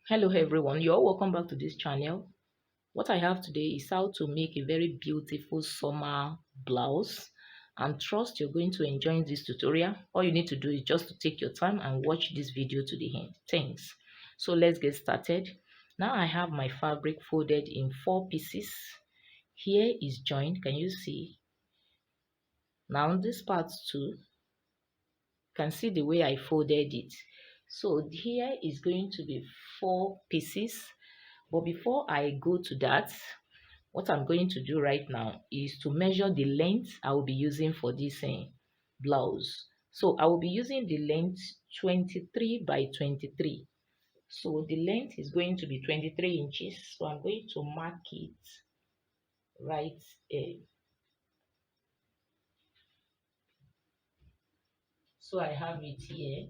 Hello everyone, you're welcome back to this channel. What I have today is how to make a very beautiful summer blouse, and trust you're going to enjoy this tutorial. All you need to do is just to take your time and watch this video to the end. Thanks. So let's get started. Now I have my fabric folded in 4 pieces. Here is joined, can you see? Now this part too, can see the way I folded it. So here is going to be 4 pieces. But before I go to that, what I'm going to do right now is to measure the length I will be using for this blouse. So I will be using the length 23 by 23. So the length is going to be 23 inches. So I'm going to mark it right here. So I have it here.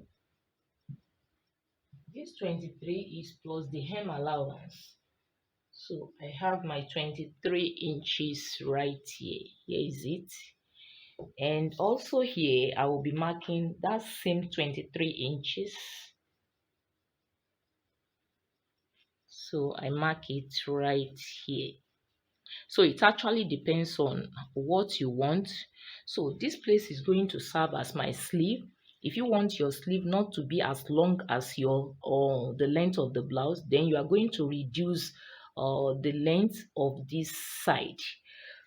This 23 is plus the hem allowance. So I have my 23 inches right here. Here is it. And also here, I will be marking that same 23 inches. So I mark it right here. So it actually depends on what you want. So this place is going to serve as my sleeve. If you want your sleeve not to be as long as your or the length of the blouse, then you are going to reduce the length of this side.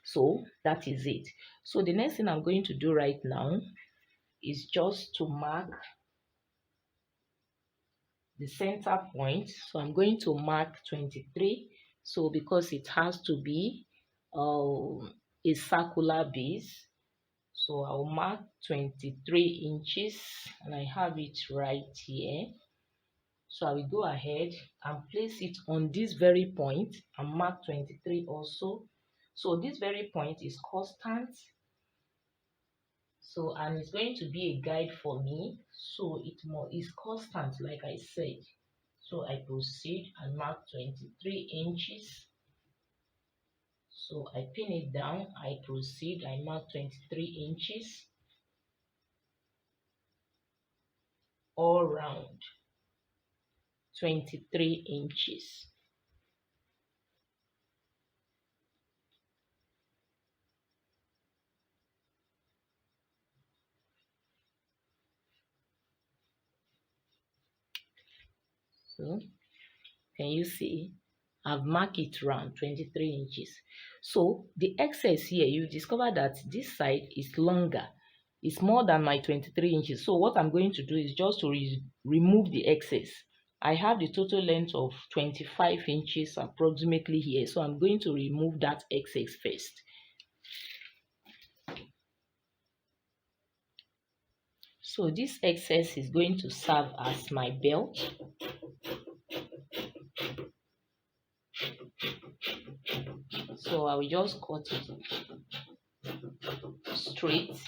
So that is it. So the next thing I'm going to do right now is just to mark the center point. So I'm going to mark 23. So because it has to be a circular base, so I'll mark 23 inches and I have it right here. So I will go ahead and place it on this very point and mark 23 also. So this very point is constant. So, and it's going to be a guide for me. So it is constant, like I said. So I proceed and mark 23 inches. So I pin it down, I proceed, I mark 23 inches all round, 23 inches. So can you see? I've marked it round 23 inches. So the excess here, you discover that this side is longer. It's more than my 23 inches. So what I'm going to do is just to remove the excess. I have the total length of 25 inches approximately here. So I'm going to remove that excess first. So this excess is going to serve as my belt. So I will just cut it straight.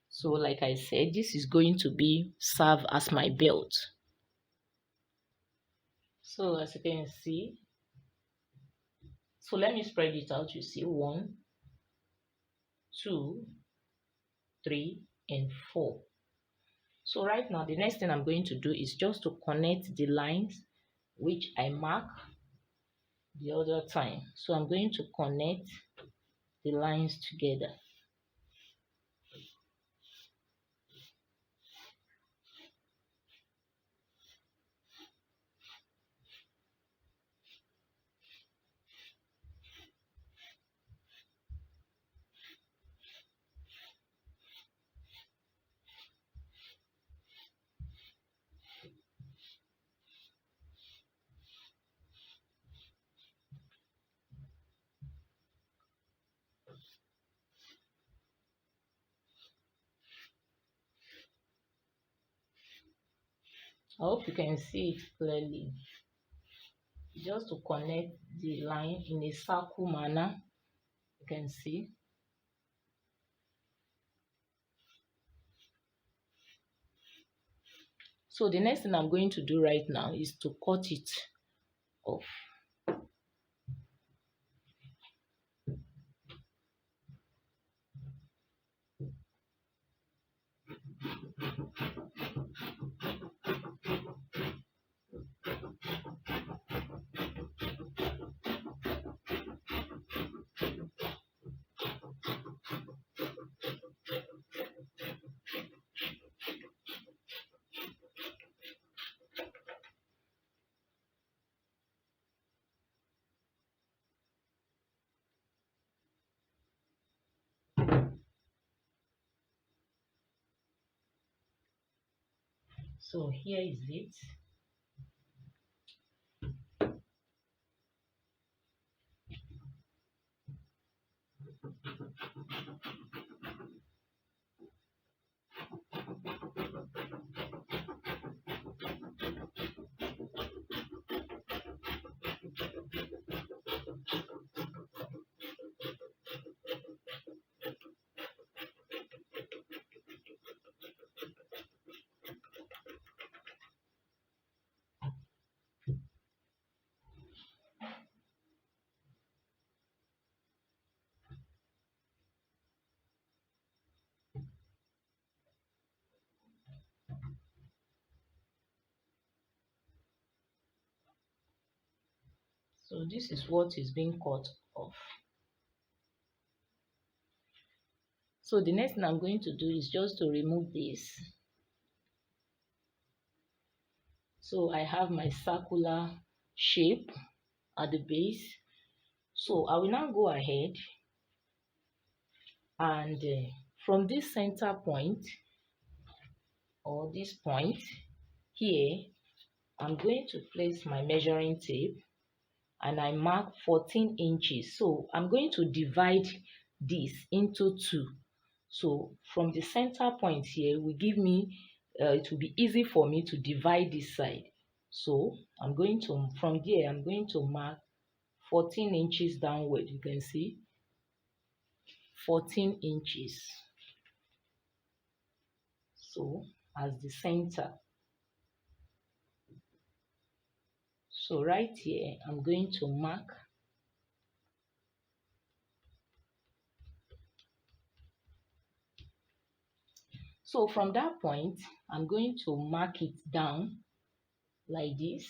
So like I said, this is going to be serve as my belt. So as you can see, so let me spread it out. You see 1, 2, 3, and 4. So right now, the next thing I'm going to do is just to connect the lines which I mark the other time. So I'm going to connect the lines together. I hope you can see it clearly. Just to connect the line in a circle manner, you can see. So the next thing I'm going to do right now is to cut it off. So here is it. So this is what is being cut off. So the next thing I'm going to do is just to remove this. So I have my circular shape at the base. So I will now go ahead and from this center point or this point here, I'm going to place my measuring tape and I mark 14 inches. So I'm going to divide this into two. So from the center point here will give me, it will be easy for me to divide this side. So I'm going to, from there, I'm going to mark 14 inches downward. You can see 14 inches. So as the center. So right here, I'm going to mark. So from that point, I'm going to mark it down like this,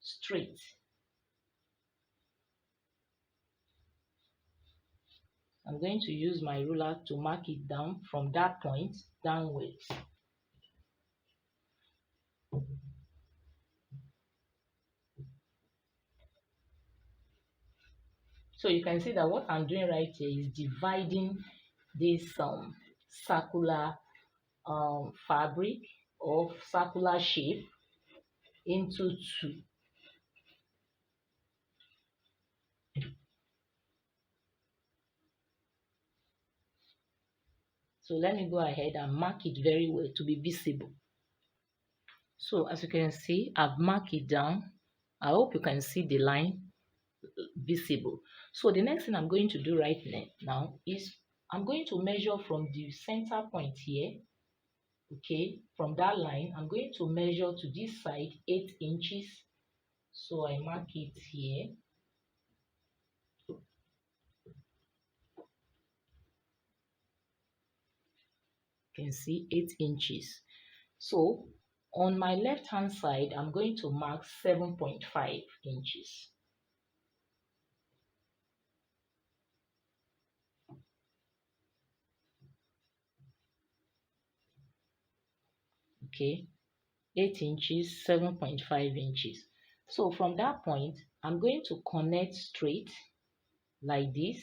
straight. I'm going to use my ruler to mark it down from that point downwards. So you can see that what I'm doing right here is dividing this circular fabric or circular shape into two. So let me go ahead and mark it very well to be visible. So as you can see, I've marked it down. I hope you can see the line visible. So the next thing I'm going to do right now is I'm going to measure from the center point here. Okay, from that line, I'm going to measure to this side 8 inches. So I mark it here. You can see 8 inches. So on my left hand side, I'm going to mark 7.5 inches. Okay, 8 inches, 7.5 inches. So from that point, I'm going to connect straight like this.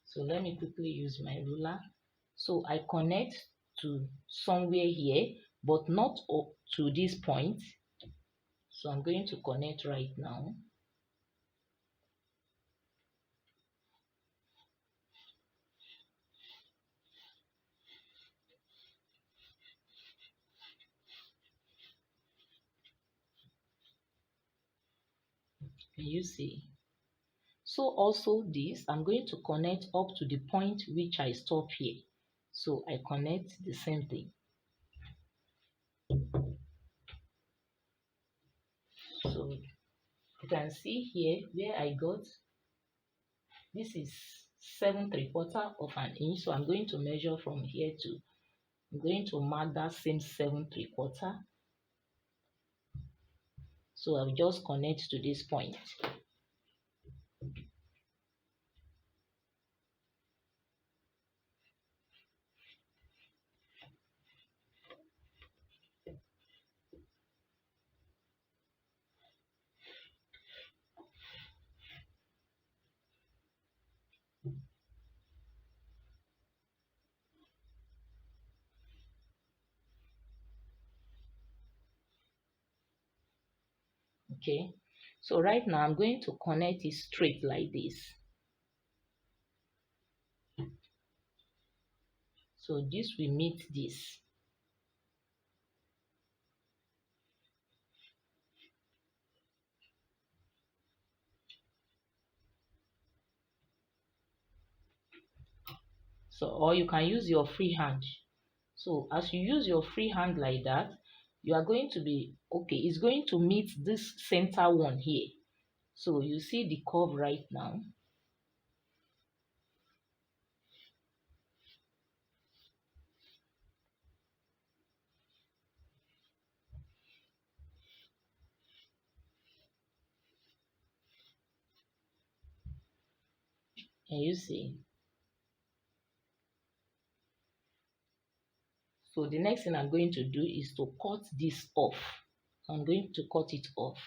So let me quickly use my ruler. So I connect to somewhere here, but not up to this point. So I'm going to connect right now. Can you see? So also this, I'm going to connect up to the point which I stop here. So I connect the same thing. So you can see here where I got, this is 7¾ of an inch. So I'm going to measure from here to, I'm going to mark that same 7¾ So I'll just connect to this point. Okay, so right now I'm going to connect it straight like this. So this will meet this. So, or you can use your free hand. So as you use your free hand like that, you are going to be okay. It's going to meet this center one here. So you see the curve right now. Can you see? So the next thing I'm going to do is to cut this off. I'm going to cut it off.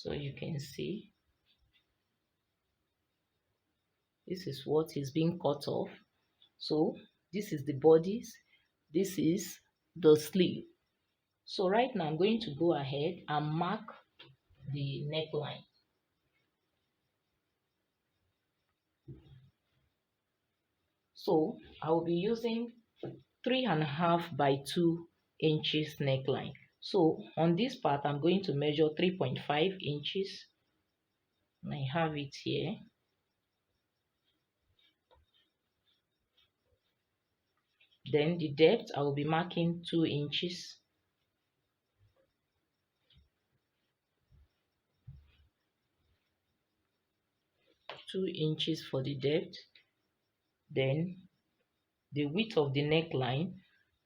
So you can see this is what is being cut off. So this is the bodies, this is the sleeve. So right now I'm going to go ahead and mark the neckline. So I will be using 3.5 by 2 inches neckline. So on this part I'm going to measure 3.5 inches. And I have it here. Then the depth I will be marking 2 inches. 2 inches for the depth. Then the width of the neckline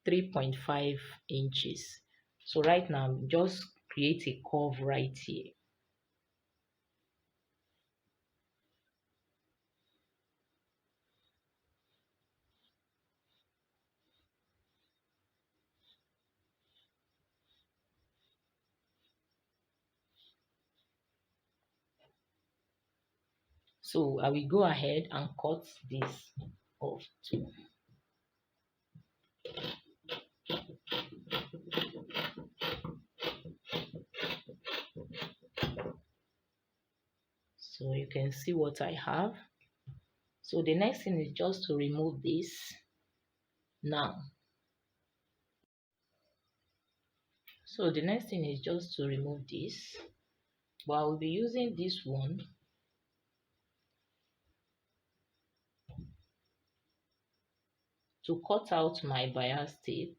3.5 inches. So right now just create a curve right here. So I will go ahead and cut this off too. So you can see what I have. So the next thing is just to remove this now. So the next thing is just to remove this. But I will be using this one to cut out my bias tape.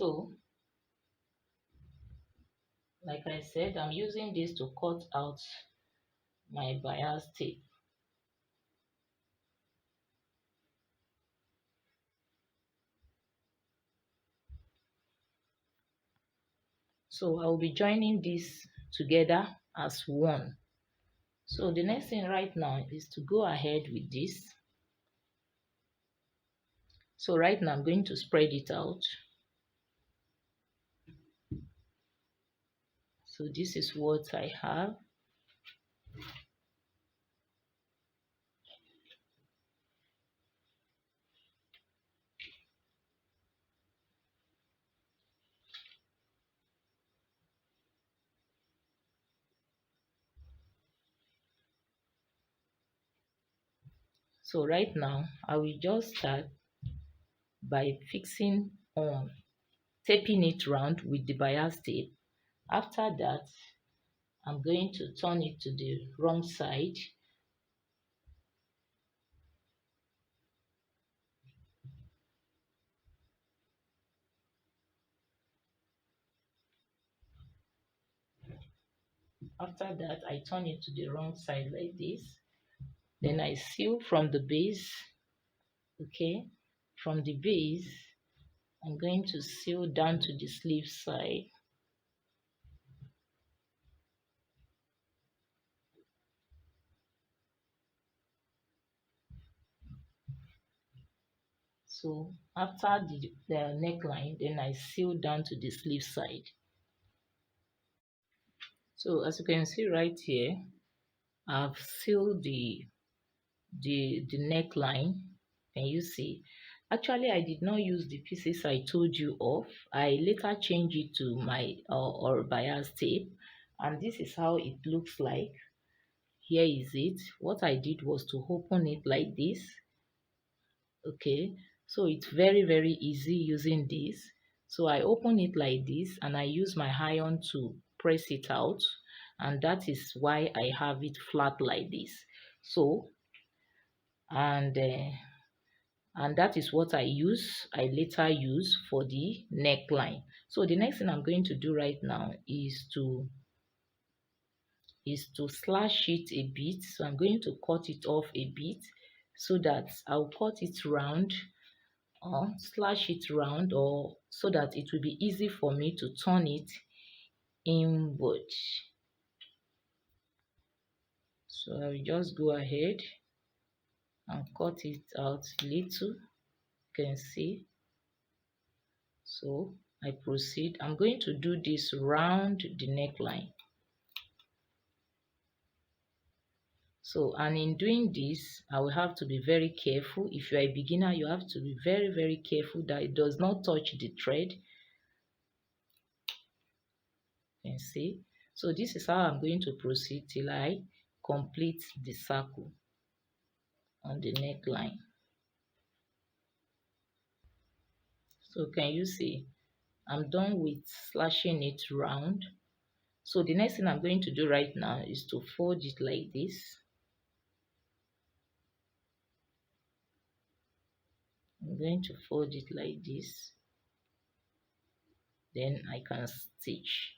So like I said, I'm using this to cut out my bias tape. So I will be joining this together as one. So the next thing right now is to go ahead with this. So right now I'm going to spread it out. So this is what I have. So right now I will just start by fixing on taping it round with the bias tape. After that, I'm going to turn it to the wrong side. After that, I turn it to the wrong side like this. Then I sew from the base. Okay, from the base, I'm going to sew down to the sleeve side. So after the neckline, then I sew down to the sleeve side. So as you can see right here, I've sealed the neckline. Can you see? Actually, I did not use the pieces I told you of. I later changed it to my or bias tape, and this is how it looks like. Here is it. What I did was to open it like this. Okay, so it's very easy using this. So I open it like this and I use my iron to press it out, and that is why I have it flat like this. So and uh, and that is what I later use for the neckline. So the next thing I'm going to do right now is to slash it a bit. So I'm going to cut it off a bit so that I'll cut it round or slash it round, or so that it will be easy for me to turn it inward. So I will just go ahead and cut it out little. You can see. So I proceed. I'm going to do this round the neckline. So, and in doing this, I will have to be very careful. If you are a beginner, you have to be very careful that it does not touch the thread. You can see. So this is how I'm going to proceed till I complete the circle on the neckline. So can you see? I'm done with slashing it round. So the next thing I'm going to do right now is to fold it like this. I'm going to fold it like this. Then I can stitch.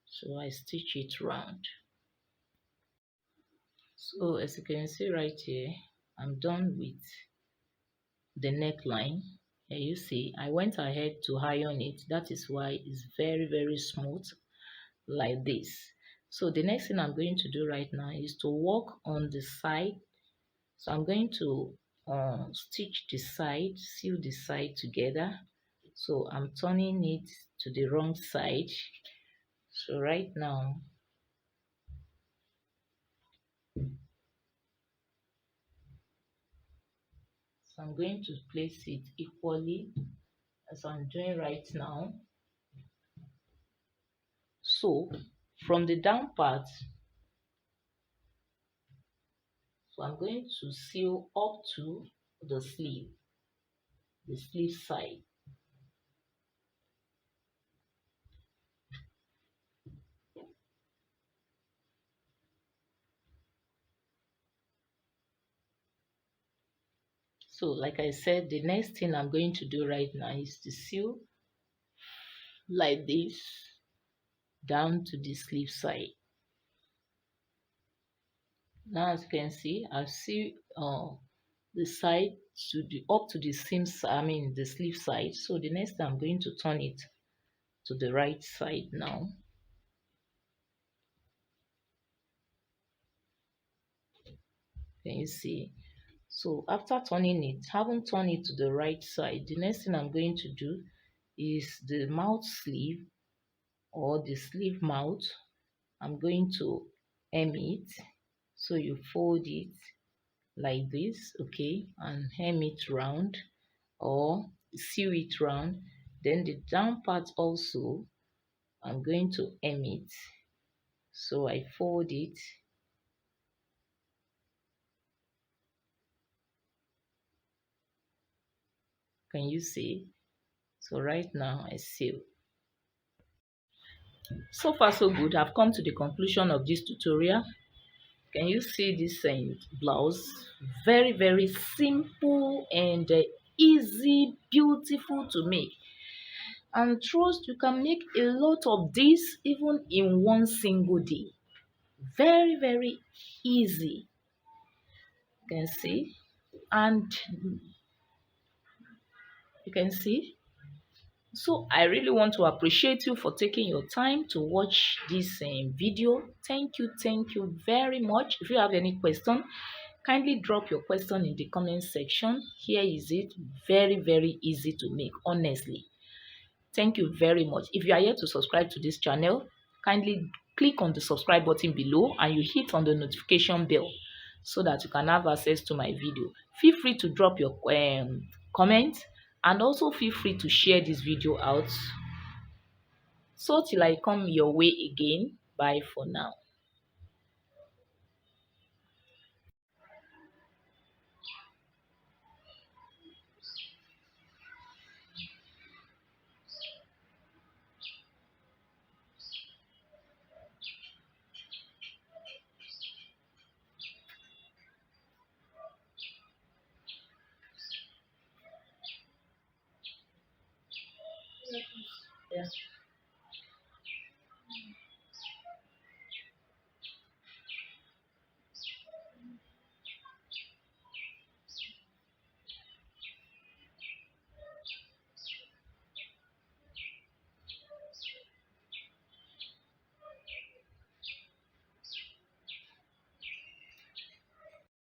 So I stitch it round. So as you can see right here, I'm done with the neckline. Here you see, I went ahead to iron it. That is why it's very smooth like this. So the next thing I'm going to do right now is to work on the side. So I'm going to stitch the side, sew the side together. So I'm turning it to the wrong side. So right now, so I'm going to place it equally as I'm doing right now. So from the down part, so I'm going to sew up to the sleeve side. So like I said, the next thing I'm going to do right now is to sew like this down to the sleeve side. Now as you can see, I see the side to the up to the seam, I mean the sleeve side. So the next thing I'm going to turn it to the right side now. Can you see? So after turning it, haven't turned it to the right side, the next thing I'm going to do is the mouth sleeve or the sleeve mouth. I'm going to hem it. So you fold it like this, okay, and hem it round or sew it round. Then the down part also, I'm going to hem it. So I fold it. Can you see? So right now I sew. So far so good. I've come to the conclusion of this tutorial. Can you see this blouse? Very, very simple and easy, beautiful to make. And trust you can make a lot of this even in one single day. Very, very easy. You can see. And you can see. So I really want to appreciate you for taking your time to watch this video. Thank you very much. If you have any question, kindly drop your question in the comment section. Here is it. Very, very easy to make, honestly. Thank you very much. If you are yet to subscribe to this channel, kindly click on the subscribe button below and you hit on the notification bell so that you can have access to my video. Feel free to drop your comment and also feel free to share this video out. So till I come your way again, bye for now.